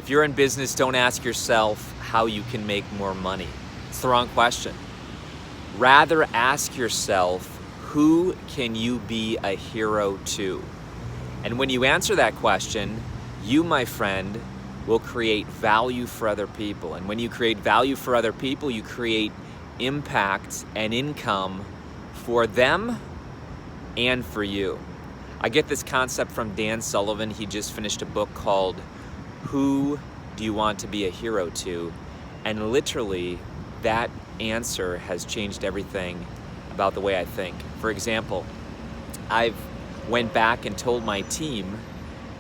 If you're in business, don't ask yourself how you can make more money. It's the wrong question. Rather ask yourself, who can you be a hero to? And when you answer that question, you, my friend, will create value for other people. And when you create value for other people, you create impact and income for them and for you. I get this concept from Dan Sullivan. He just finished a book called Who Do You Want to Be a Hero To? And literally, that answer has changed everything about the way I think. For example, I've went back and told my team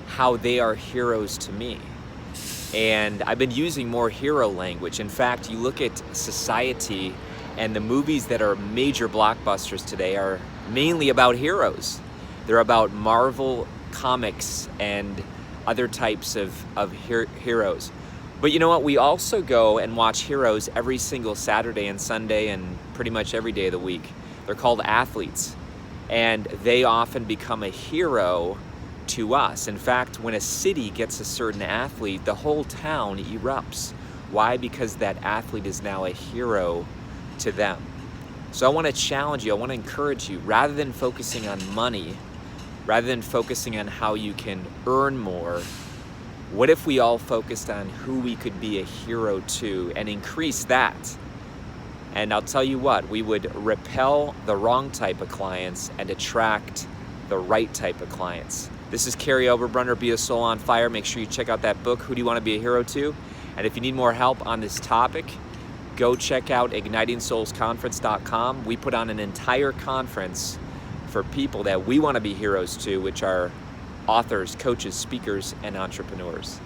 how they are heroes to me. And I've been using more hero language. In fact, you look at society and the movies that are major blockbusters today are mainly about heroes. They're about Marvel comics and other types of heroes. But you know what? We also go and watch heroes every single Saturday and Sunday and pretty much every day of the week. They're called athletes. And they often become a hero to us. In fact, when a city gets a certain athlete, the whole town erupts. Why? Because that athlete is now a hero to them. So I want to challenge you, I want to encourage you, rather than focusing on money, rather than focusing on how you can earn more, what if we all focused on who we could be a hero to and increase that? And I'll tell you what, we would repel the wrong type of clients and attract the right type of clients. This is Kary Oberbrunner, Be a Soul on Fire. Make sure you check out that book, Who Do You Want to Be a Hero To? And if you need more help on this topic, go check out ignitingsoulsconference.com. We put on an entire conference for people that we want to be heroes to, which are authors, coaches, speakers, and entrepreneurs.